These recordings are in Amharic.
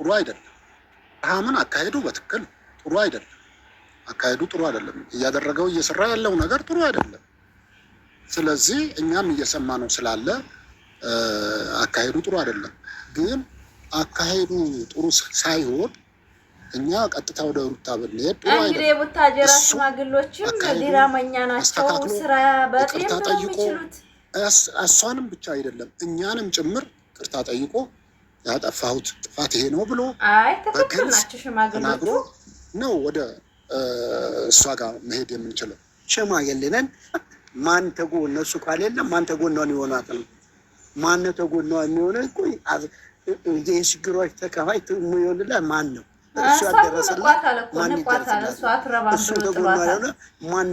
ጥሩ አይደለም። አብርሃምን አካሄዱ በትክክል ጥሩ አይደለም። አካሄዱ ጥሩ አይደለም። እያደረገው እየሰራ ያለው ነገር ጥሩ አይደለም። ስለዚህ እኛም እየሰማ ነው ስላለ አካሄዱ ጥሩ አይደለም። ግን አካሄዱ ጥሩ ሳይሆን እኛ ቀጥታ ወደ ሩታ ብንሄድ ጥሩ አይደለም። እንግዲህ ቡታጀራ ሽማግሎችም ዲራመኛ ናቸው። ስራ በጤም ነው የሚችሉት። እሷንም ብቻ አይደለም እኛንም ጭምር ቅርታ ጠይቆ ያጠፋሁት ጥፋት ይሄ ነው ብሎ አይ ተፈክር ናቸው ሽማግሎቹ ነው ወደ እሷ ጋር መሄድ የምንችለው። ሽማግሌ ነን። ማን ተጎን እሱ ካሌለ ማን ተጎኗን ይሆናል? ማን ተጎኗን የሚሆነው እኮ የችግሮች ተካፋይ የሚሆንላት ማን ነው? እሱ ያደረሰላት ማን ይደረሰላት? እሱ ማን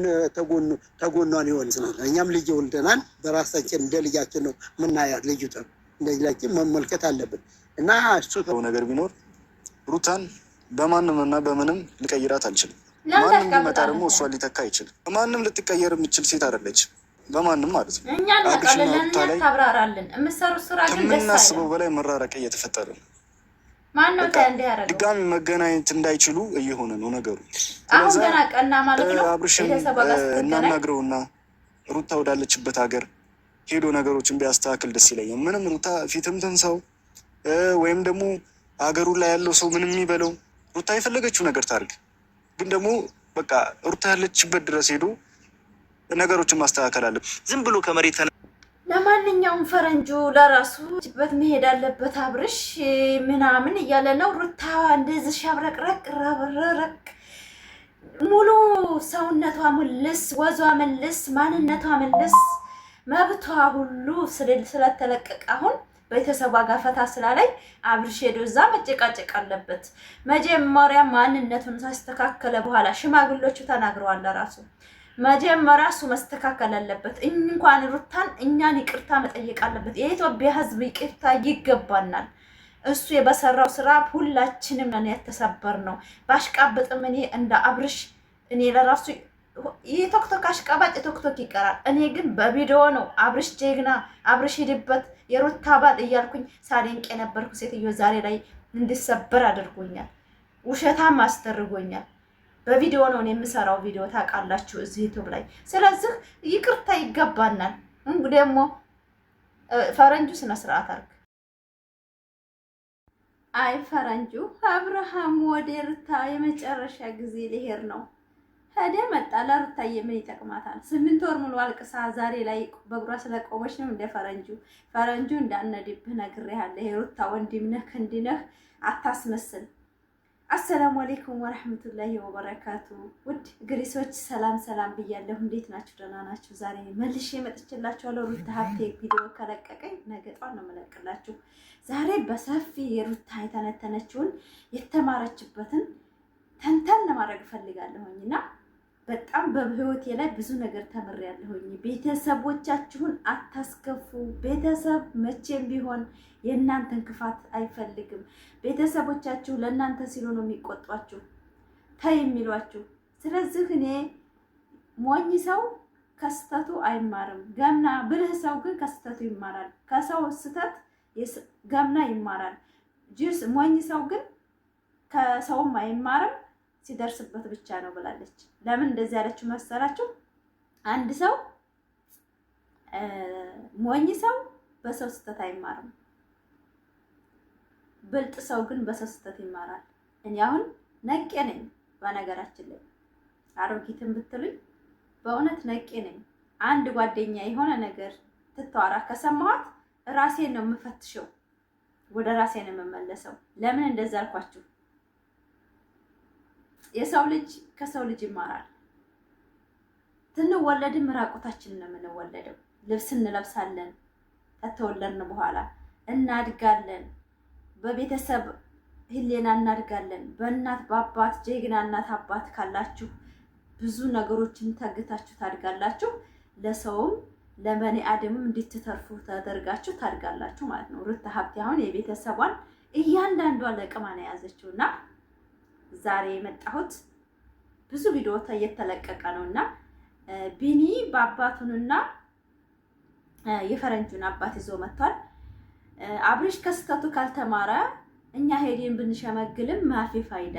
ተጎኗን ይሆን? እኛም ልጅ ወልደናል። በራሳችን እንደ ልጃችን ነው የምናያት። ልጅቷን እንደ ልጃችን መመልከት አለብን። እና እሱ ነገር ቢኖር ሩታን በማንም እና በምንም ልቀይራት አልችልም። ማንም ሊመጣ ደግሞ እሷ ሊተካ አይችልም። በማንም ልትቀየር የምችል ሴት አይደለች። በማንም ማለት ነው። እኛ እናቃለን ታብራራለን። የምትሰሩት ስራ ግን ከምናስበው በላይ መራረቅ እየተፈጠረ ነው። ማነው ታንዴ ያረጋው? ድጋሚ መገናኘት እንዳይችሉ እየሆነ ነው ነገሩ። አሁን ገና ቀና ማለት ነው። አብርሽን እናናግረውና ሩታ ወዳለችበት ሀገር ሄዶ ነገሮችን ቢያስተካክል ደስ ይለኛል። ምንም ሩታ ፊትም ትንሳው ወይም ደግሞ ሀገሩ ላይ ያለው ሰው ምንም የሚበለው ሩታ የፈለገችው ነገር ታርግ። ግን ደግሞ በቃ ሩታ ያለችበት ድረስ ሄዶ ነገሮችን ማስተካከል አለ። ዝም ብሎ ከመሬት ለማንኛውም ፈረንጁ ለራሱ በት መሄድ አለበት አብርሽ ምናምን እያለ ነው። ሩታ እንደዚህ ሻብረቅረቅ ረብረቅ ሙሉ ሰውነቷ መልስ፣ ወዟ መልስ፣ ማንነቷ መልስ፣ መብቷ ሁሉ ስለተለቀቀ አሁን ቤተሰቧ ጋር ፈታ ስላለኝ አብርሽ ሄዶ እዛ መጨቃጨቅ አለበት። መጀመሪያ ማንነቱን ሳስተካከለ በኋላ ሽማግሎቹ ተናግረዋል። ለራሱ መጀመሪያ እሱ መስተካከል አለበት። እንኳን ሩታን እኛን ይቅርታ መጠየቅ አለበት። የኢትዮጵያ ሕዝብ ይቅርታ ይገባናል። እሱ የበሰራው ስራ ሁላችንም ነን የተሰበርነው። ባሽቃበጥም እኔ እንደ አብርሽ እኔ ለራሱ የቶክቶክ አሽቃባጭ ቶክቶክ ይቀራል። እኔ ግን በቪዲዮ ነው አብርሽ ጀግና፣ አብርሽ ሂድበት፣ የሩታ ባል እያልኩኝ ሳደንቅ የነበርኩ ሴትዮ ዛሬ ላይ እንድሰበር አድርጎኛል። ውሸታም አስደርጎኛል። በቪዲዮ ነው የምሰራው ቪዲዮ ታውቃላችሁ እዚህ ዩቲዩብ ላይ። ስለዚህ ይቅርታ ይገባናል። እንግዲህ ደግሞ ፈረንጁ ስነ ስርዓት አድርግ። አይ ፈረንጁ አብርሃም ወደ ሩታ የመጨረሻ ጊዜ ሊሄድ ነው። ሄደ መጣ። ለሩታዬ ምን ይጠቅማታል? 8 ወር ሙሉ አልቅሳ ዛሬ ላይ በእግሯ ስለቆመች ነው እንደ ፈረንጁ እንዳነድብህ ነግሬሃለሁ። የሩታ ወንድም ነህ ክንድ ነህ፣ አታስመስል። አሰላሙ አለይኩም ወራህመቱላሂ ወበረካቱ። ውድ ግሪሶች ሰላም ብያለሁ። እንዴት ናችሁ? ደህና ናችሁ? ዛሬ መልሼ መጥቼላችኋለሁ። ሩታ ሀብቴ ቪዲዮ ከለቀቀኝ ነገ ጧት ነው የምለቅላችሁ። ዛሬ በሰፊ የሩታ የተነተነችውን የተማረችበትን ተንተን ለማድረግ እፈልጋለሁኝና በጣም በህይወቴ ላይ ብዙ ነገር ተምሬያለሁኝ። ቤተሰቦቻችሁን አታስከፉ። ቤተሰብ መቼም ቢሆን የእናንተን ክፋት አይፈልግም። ቤተሰቦቻችሁ ለእናንተ ሲሉ ነው የሚቆጧችሁ፣ ተይ የሚሏችሁ። ስለዚህ እኔ ሞኝ ሰው ከስተቱ አይማርም፣ ገምና ብልህ ሰው ግን ከስተቱ ይማራል። ከሰው ስተት ገምና ይማራል። ጅስ ሞኝ ሰው ግን ከሰውም አይማርም፣ ሲደርስበት ብቻ ነው ብላለች። ለምን እንደዚህ ያለችው መሰላችሁ? አንድ ሰው ሞኝ ሰው በሰው ስተት አይማርም፣ ብልጥ ሰው ግን በሰው ስተት ይማራል። እኔ አሁን ነቄ ነኝ። በነገራችን ላይ አሮጊትን ብትሉኝ በእውነት ነቄ ነኝ። አንድ ጓደኛ የሆነ ነገር ትተዋራ ከሰማኋት ራሴን ነው የምፈትሸው፣ ወደ ራሴ ነው የምመለሰው። ለምን እንደዛ አልኳችሁ? የሰው ልጅ ከሰው ልጅ ይማራል። ትንወለድም ራቁታችንን ነው የምንወለደው። ልብስ እንለብሳለን። ከተወለድን በኋላ እናድጋለን። በቤተሰብ ህሌና እናድጋለን። በእናት በአባት ጀግና እናት አባት ካላችሁ ብዙ ነገሮችን ተግታችሁ ታድጋላችሁ። ለሰውም ለበኔ አደምም እንድትተርፉ ተደርጋችሁ ታድጋላችሁ ማለት ነው። ሩታ ሀብቴ አሁን የቤተሰቧን እያንዳንዷ ለቅማ ነው የያዘችውና ዛሬ የመጣሁት ብዙ ቪዲዮ እየተለቀቀ ነውና ቢኒ በአባቱንና የፈረንጁን አባት ይዞ መጥቷል። አብርሽ ከስተቱ ካልተማረ እኛ ሄደን ብንሸመግልም ማፊ ፋይዳ።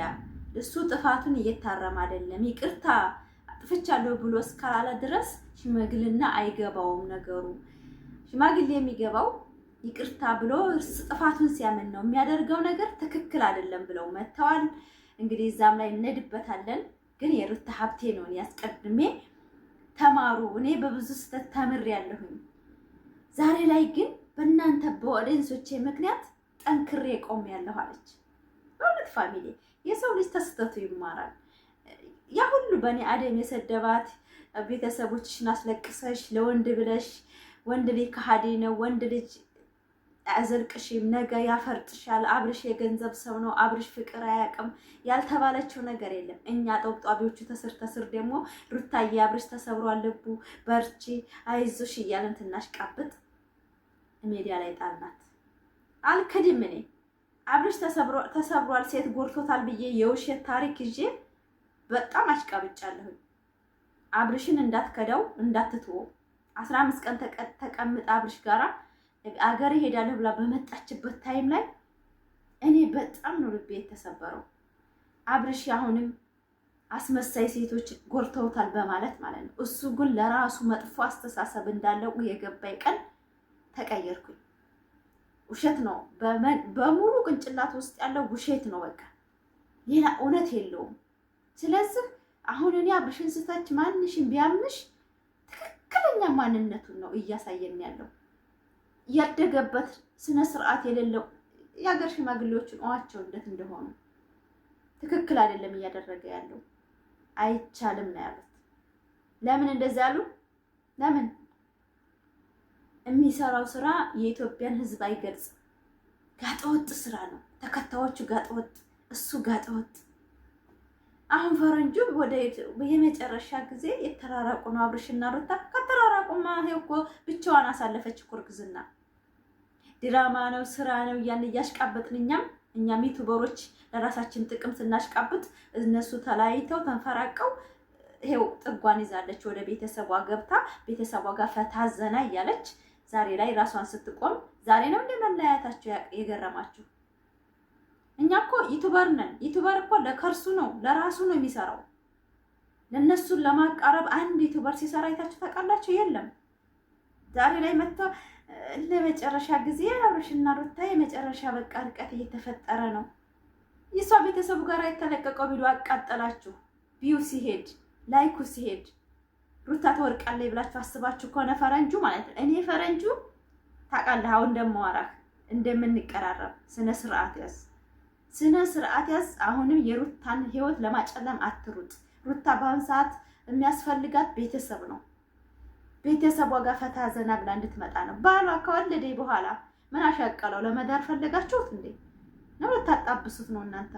እሱ ጥፋቱን እየታረመ አይደለም። ይቅርታ አጥፍቻለሁ ብሎ እስካላለ ድረስ ሽማግልና አይገባውም ነገሩ። ሽማግሌ የሚገባው ይቅርታ ብሎ ጥፋቱን ሲያምን ነው። የሚያደርገው ነገር ትክክል አይደለም ብለው መተዋል። እንግዲህ እዛም ላይ እንሄድበታለን። ግን የሩታ ሀብቴ ነው ያስቀድሜ ተማሩ። እኔ በብዙ ስህተት ተምሬያለሁኝ። ዛሬ ላይ ግን በእናንተ በኦዲየንሶቼ ምክንያት ጠንክሬ ቆሜያለሁ አለች። በእውነት ፋሚሊ የሰው ልጅ ተስተቱ ይማራል። ያ ሁሉ በእኔ አደም የሰደባት ቤተሰቦችሽን አስለቅሰሽ ለወንድ ብለሽ ወንድ ልጅ ከሃዲ ነው፣ ወንድ ልጅ አዘልቅሽም ነገ ያፈርጥሻል፣ አብርሽ የገንዘብ ሰው ነው፣ አብርሽ ፍቅር አያውቅም ያልተባለችው ነገር የለም። እኛ ጠብጣቢዎቹ ተስር ደግሞ ሩታዬ አብርሽ ተሰብሯል ልቡ በርቺ አይዞሽ እያለን ትናሽቃብጥ ሜዲያ ላይ ጣልናት። አልክድም እኔ አብርሽ ተሰብሯል ሴት ጎርቶታል ብዬ የውሸት ታሪክ ይዤ በጣም አሽቃብጫለሁ። አብርሽን እንዳትከዳው እንዳትተወው። 15 ቀን ተቀምጣ አብርሽ ጋራ አገር ሄዳለሁ ብላ በመጣችበት ታይም ላይ እኔ በጣም ነው ልቤ የተሰበረው። አብርሽ አሁንም አስመሳይ ሴቶች ጎርተውታል በማለት ማለት ነው። እሱ ግን ለራሱ መጥፎ አስተሳሰብ እንዳለው የገባኝ ቀን ተቀየርኩኝ። ውሸት ነው በሙሉ ቅንጭላት ውስጥ ያለው ውሸት ነው። በቃ ሌላ እውነት የለውም። ስለዚህ አሁን እኔ አብርሽን ስታች ማንሽን ቢያምሽ ትክክለኛ ማንነቱን ነው እያሳየን ያለው። ያደገበት ስነ ስርዓት የሌለው የሀገር ሽማግሌዎችን እዋቸው እንዴት እንደሆኑ ትክክል አይደለም እያደረገ ያለው። አይቻልም ነው ያሉት። ለምን እንደዛ ያሉ? ለምን የሚሰራው ስራ የኢትዮጵያን ሕዝብ አይገልጽም። ጋጠወጥ ስራ ነው። ተከታዮቹ ጋጠወጥ፣ እሱ ጋጠወጥ። አሁን ፈረንጁ ወደ የመጨረሻ ጊዜ የተራራቁ ነው አብርሽና ሩታ። ከተራራቁማ ይሄ እኮ ብቻዋን አሳለፈች እኮ እርግዝና። ድራማ ነው ስራ ነው እያን እያሽቃበጥን እኛም ዩቲዩበሮች ለራሳችን ጥቅም ስናሽቃብጥ እነሱ ተለያይተው ተንፈራቀው ይሄው ጥጓን ይዛለች። ወደ ቤተሰቧ ገብታ ቤተሰቧ ጋር ፈታ ዘና እያለች ዛሬ ላይ ራሷን ስትቆም ዛሬ ነው እንደመለያየታቸው የገረማችሁ። እኛ እኮ ዩቲዩበር ነን። ዩቲዩበር እኮ ለከርሱ ነው ለራሱ ነው የሚሰራው። ለነሱን ለማቃረብ አንድ ዩቲዩበር ሲሰራ አይታችሁ ታውቃላችሁ? የለም። ዛሬ ላይ መጥቶ ለመጨረሻ ጊዜ አብርሽና ሩታ የመጨረሻ በቃ ርቀት እየተፈጠረ ነው። የሷ ቤተሰቡ ጋር የተለቀቀው ቪዲዮ አቃጠላችሁ። ቪው ሲሄድ ላይኩ ሲሄድ ሩታ ተወርቃለች ብላችሁ አስባችሁ ከሆነ ፈረንጁ ማለት ነው። እኔ ፈረንጁ ታውቃለህ አሁን እንደማወራህ እንደምንቀራረብ ስነ ስርዓት ያዝ፣ ስነ ስርዓት ያዝ። አሁንም የሩታን ህይወት ለማጨለም አትሩጥ። ሩታ በአሁን ሰዓት የሚያስፈልጋት ቤተሰብ ነው። ቤተሰቧ ጋር ፈታ ዘና ብላ እንድትመጣ ነው። ባሏ ከወለደ በኋላ ምን አሻቀለው? ለመዳር ፈለጋችሁት እንዴ? ነው ልታጣብሱት ነው እናንተ?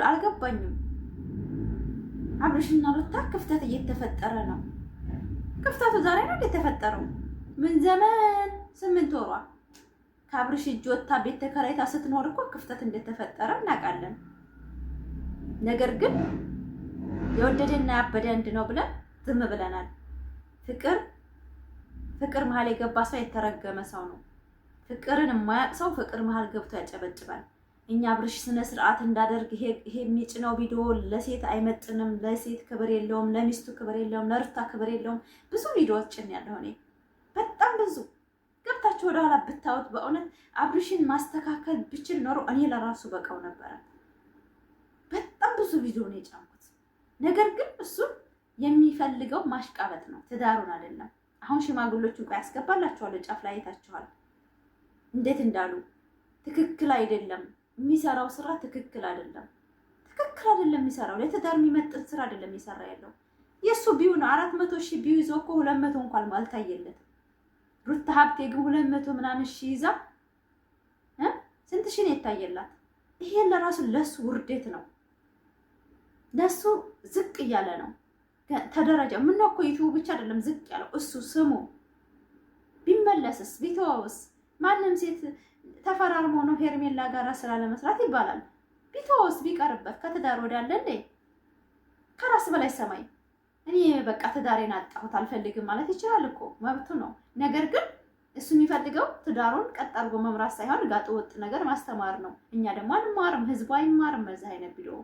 አልገባኝም። አብርሽና ሩታ ክፍተት እየተፈጠረ ነው። ክፍተቱ ዛሬ ነው የተፈጠረው? ምን ዘመን 8 ወሯ ከአብርሽ እጅ ወጥታ ቤት ተከራይታ ስትኖር እኮ ክፍተት እንደተፈጠረ እናውቃለን። ነገር ግን የወደደና ያበደ አንድ ነው ብለን ዝም ብለናል። ፍቅር መሀል የገባ ሰው የተረገመ ሰው ነው። ፍቅርን የማያውቅ ሰው ፍቅር መሀል ገብቶ ያጨበጭባል። እኛ አብርሽ ስነ ስርዓት እንዳደርግ ይሄ የሚጭነው ቪዲዮ ለሴት አይመጥንም፣ ለሴት ክብር የለውም፣ ለሚስቱ ክብር የለውም፣ ለሩታ ክብር የለውም። ብዙ ቪዲዮዎች ጭን ያለው እኔ በጣም ብዙ ገብታችሁ ወደኋላ ብታዩት በእውነት አብርሽን ማስተካከል ብችል ኖሮ እኔ ለራሱ በቃው ነበረ። በጣም ብዙ ቪዲዮ ነው የጫንኩት። ነገር ግን እሱ የሚፈልገው ማሽቃበጥ ነው፣ ትዳሩን አይደለም። አሁን ሽማግሌዎች እንኳን ያስገባላችኋል፣ ጫፍ ላይ አይታችኋል እንዴት እንዳሉ። ትክክል አይደለም የሚሰራው ስራ፣ ትክክል አይደለም የሚሰራው። ለትዳር የሚመጥን ስራ አይደለም የሚሰራ ያለው። የሱ ቢዩ ነው 400,000 ቢዩ ይዞ እኮ 200 እንኳን አልታየለትም። ሩታ ሀብቴ ግን 200 ምናምን ሺህ ይዛ ስንት ሺህ ነው የታየላት? ይሄን ለራሱ ለሱ ውርደት ነው፣ ለሱ ዝቅ እያለ ነው ተደረጃ። ምን ነው እኮ ዩቲዩብ ብቻ አይደለም ዝቅ ያለው እሱ ስሙ ቢመለስስ ቢተዋውስ? ማንም ሴት ተፈራርሞ ነው ሄርሜላ ጋር ስራ ለመስራት ይባላል። ቢተዋውስ ቢቀርበት ከትዳር ወዳለ እንዴ? ከራስ በላይ ሰማይ። እኔ በቃ ትዳሬን አጣሁት አልፈልግም ማለት ይችላል እኮ መብቱ ነው። ነገር ግን እሱ የሚፈልገው ትዳሩን ቀጥ አድርጎ መምራት ሳይሆን ጋጥ ወጥ ነገር ማስተማር ነው። እኛ ደግሞ አንማርም፣ ህዝቡ አይማርም በዚህ አይነት ቪዲዮ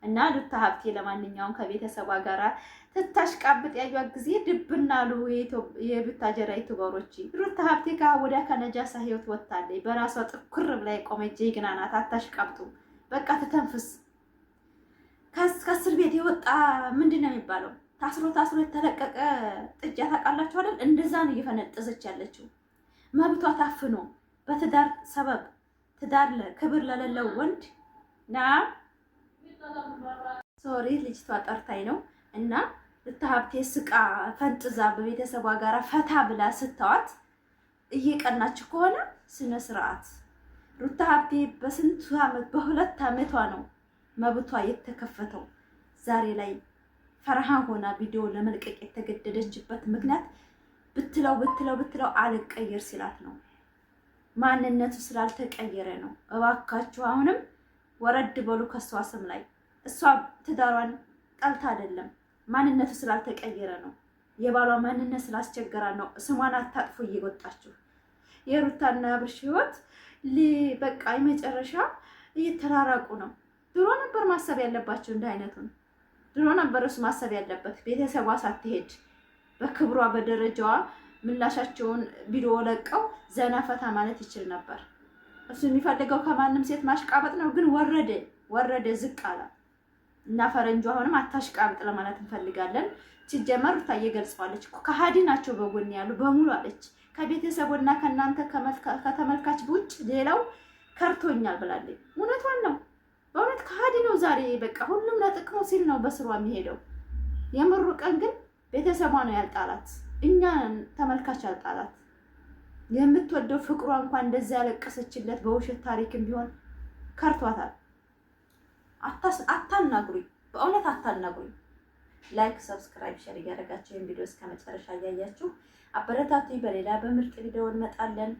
እና ሩታ ሀብቴ ለማንኛውም ከቤተሰቧ ጋራ ትታሽቃብጥ ያዩት ጊዜ ድብናሉ የቡታጀራ ዩቲዩበሮች። ሩታ ሀብቴ ወዲያ ከነጃሳ ህይወት ወጣለች። በራሷ ጥኩር ብላ የቆመች ጀግና ናት። አታሽቃብጡ፣ በቃ ትተንፍስ። ከእስር ቤት የወጣ ምንድን ነው የሚባለው? ታስሮ የተለቀቀ ጥጃ ታውቃላችሁ አይደል? እንደዛ ነው እየፈነጠዘች ያለችው። መብቷ ታፍኖ በትዳር ሰበብ ትዳር ክብር ለሌለው ወንድ ና ሶሪ ልጅቷ ጠርታኝ ነው እና ሩታ ሀብቴ ስቃ ፈንጥዛ በቤተሰቧ ጋር ፈታ ብላ ስተዋት እየቀናችሁ ከሆነ ስነ ስርዓት። ሩታ ሀብቴ በስንቱ ዓመት በ2 ዓመቷ ነው መብቷ የተከፈተው። ዛሬ ላይ ፈርሃ ሆና ቪዲዮ ለመልቀቅ የተገደደችበት ምክንያት ብትለው አልቀየር ሲላት ነው። ማንነቱ ስላልተቀየረ ነው። እባካችሁ አሁንም ወረድ በሉ ከሷ ስም ላይ። እሷ ትዳሯን ጠልታ አይደለም፣ ማንነቱ ስላልተቀየረ ነው። የባሏ ማንነት ስላስቸገራ ነው። ስሟን አታጥፎ እየወጣችሁ የሩታና አብርሽ ህይወት በቃ የመጨረሻ እየተራራቁ ነው። ድሮ ነበር ማሰብ ያለባቸው እንደ አይነቱን። ድሮ ነበር እሱ ማሰብ ያለበት። ቤተሰቧ ሳትሄድ በክብሯ በደረጃዋ ምላሻቸውን ቪዲዮ ለቀው ዘና ፈታ ማለት ይችል ነበር። እሱ የሚፈልገው ከማንም ሴት ማሽቃበጥ ነው። ግን ወረደ ዝቅ አለ እና ፈረንጁ አሁንም አታሽቃብጥ ለማለት እንፈልጋለን። ሲጀመር ሩታ እየገልጸዋለች ከሃዲ ናቸው በጎን ያሉ በሙሉ አለች። ከቤተሰቡና ከእናንተ ከተመልካች ውጭ ሌላው ከርቶኛል ብላለች። እውነቷን ነው። በእውነት ከሃዲ ነው። ዛሬ በቃ ሁሉም ለጥቅሙ ሲል ነው በስሯ የሚሄደው። የምሩ ቀን ግን ቤተሰቧ ነው ያልጣላት፣ እኛ ተመልካች ያልጣላት። የምትወደው ፍቅሯ እንኳን እንደዛ ያለቀሰችለት በውሸት ታሪክም ቢሆን ከርቷታል። አታናግሩኝ፣ በእውነት አታናግሩኝ። ላይክ፣ ሰብስክራይብ፣ ሼር እያደረጋችሁ ይህን ቪዲዮ እስከ መጨረሻ እያያችሁ አበረታቱኝ። በሌላ በምርጥ ቪዲዮ እንመጣለን።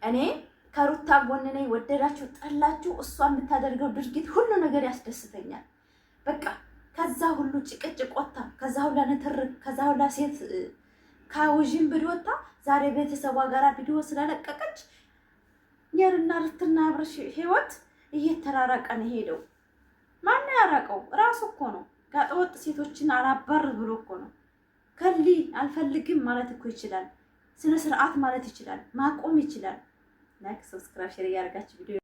እኔ ከሩታ ጎን ነኝ። ወደዳችሁ ጠላችሁ፣ እሷ የምታደርገው ድርጊት ሁሉ ነገር ያስደስተኛል። በቃ ከዛ ሁሉ ጭቅጭቅ ወጣ፣ ከዛ ሁላ ንትርክ፣ ከዛ ሁላ ሴት ከውዥንብር ወጣ። ዛሬ ቤተሰቧ ጋር ቪዲዮ ስለለቀቀች የሩና ሩትና አብርሽ ህይወት እየተራራቀ ነው ሄደው። ማን ያራቀው? ራሱ እኮ ነው። ጋጠወጥ ሴቶችን አላባር ብሎ እኮ ነው። ከሊ አልፈልግም ማለት እኮ ይችላል። ስነ ስርዓት ማለት ይችላል። ማቆም ይችላል። ላይክ፣ ሰብስክራይብ፣ ሼር እያደረጋችሁ ቪዲዮ